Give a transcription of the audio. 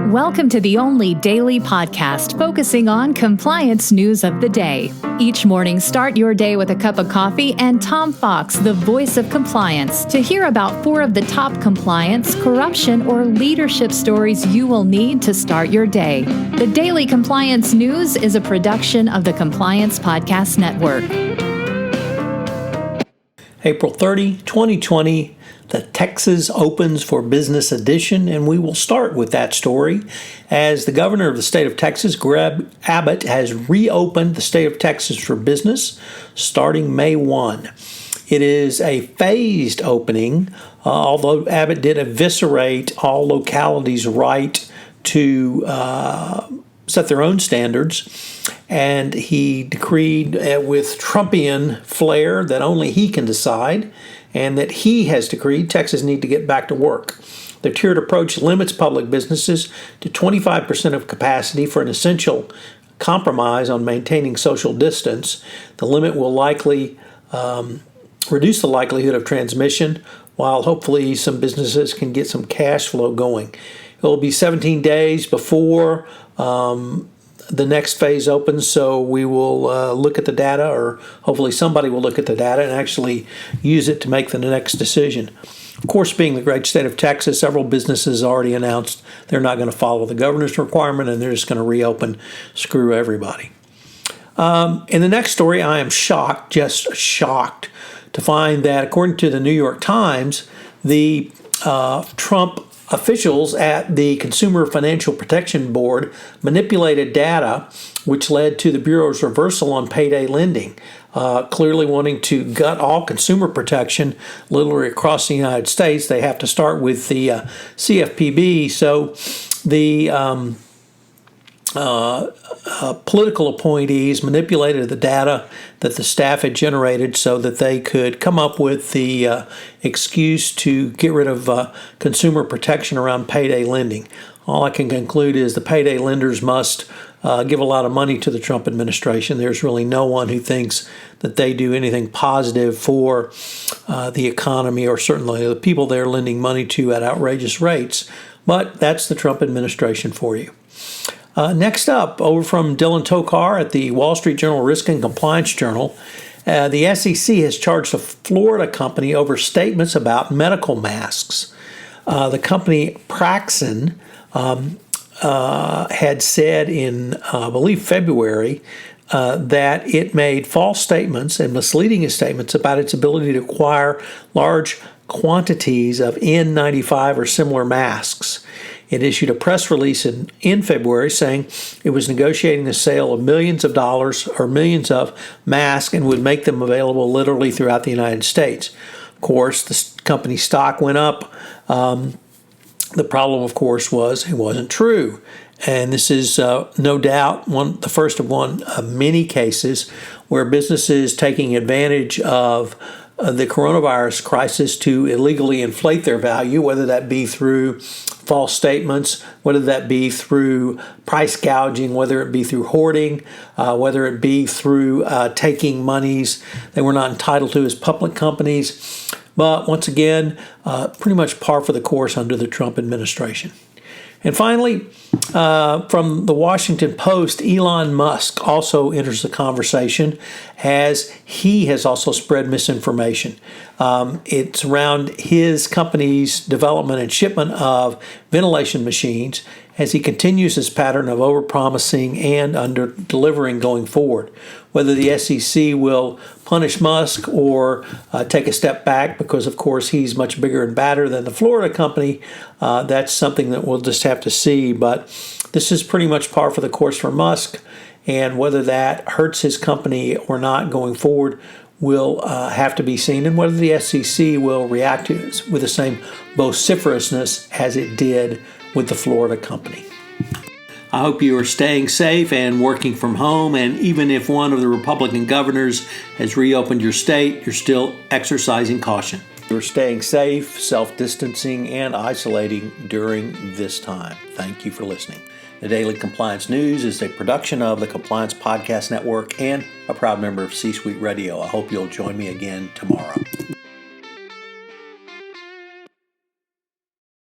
Welcome to the only daily podcast focusing on compliance news of the day. Each morning, start your day with a cup of coffee and Tom Fox, the voice of compliance, to hear about 4 of the top compliance, corruption, or leadership stories you will need to start your day. The Daily Compliance News is a production of the Compliance Podcast Network. April 30, 2020, the Texas Opens for Business edition, and we will start with that story as the governor of the state of Texas, Greg Abbott, has reopened the state of Texas for business starting May 1. It is a phased opening, although Abbott did eviscerate all localities' right to set their own standards, and he decreed with Trumpian flair that only he can decide, and that he has decreed Texas need to get back to work. The tiered approach limits public businesses to 25% of capacity for an essential compromise on maintaining social distance. The limit will likely reduce the likelihood of transmission, while hopefully some businesses can get some cash flow going. It will be 17 days before the next phase opens, so we will look at the data, or hopefully somebody will look at the data and actually use it to make the next decision. Of course, being the great state of Texas, several businesses already announced they're not going to follow the governor's requirement and they're just going to reopen, screw everybody. In the next story, I am shocked, just shocked, to find that according to the New York Times, the Trump officials at the Consumer Financial Protection Board manipulated data which led to the Bureau's reversal on payday lending, clearly wanting to gut all consumer protection literally across the United States. They have to start with the CFPB. So the political appointees manipulated the data that the staff had generated so that they could come up with the excuse to get rid of consumer protection around payday lending. All I can conclude is the payday lenders must give a lot of money to the Trump administration. There's really no one who thinks that they do anything positive for the economy, or certainly the people they're lending money to at outrageous rates. But that's the Trump administration for you. Next up, over from Dylan Tokar at the Wall Street Journal Risk and Compliance Journal, the SEC has charged a Florida company over statements about medical masks. The company Praxin had said in, I believe, February, that it made false statements and misleading statements about its ability to acquire large quantities of N95 or similar masks. It issued a press release in February saying it was negotiating the sale of millions of dollars or millions of masks and would make them available literally throughout the United States. Of course, the company's stock went up. The problem, of course, was it wasn't true. And this is no doubt the first of many cases where businesses taking advantage of the coronavirus crisis to illegally inflate their value, whether that be through false statements, whether that be through price gouging, whether it be through hoarding, whether it be through taking monies they were not entitled to as public companies. But once again, pretty much par for the course under the Trump administration. And finally, from the Washington Post, Elon Musk also enters the conversation as he has also spread misinformation. It's around his company's development and shipment of ventilation machines as he continues his pattern of overpromising and under-delivering going forward. Whether the SEC will punish Musk or take a step back because, of course, he's much bigger and badder than the Florida company, that's something that we'll just have to see. But this is pretty much par for the course for Musk, and whether that hurts his company or not going forward will have to be seen, and whether the SEC will react to it with the same vociferousness as it did with the Florida company. I hope you are staying safe and working from home, and even if one of the Republican governors has reopened your state, you're still exercising caution. You're staying safe, self-distancing, and isolating during this time. Thank you for listening. The Daily Compliance News is a production of the Compliance Podcast Network and a proud member of C-Suite Radio. I hope you'll join me again tomorrow.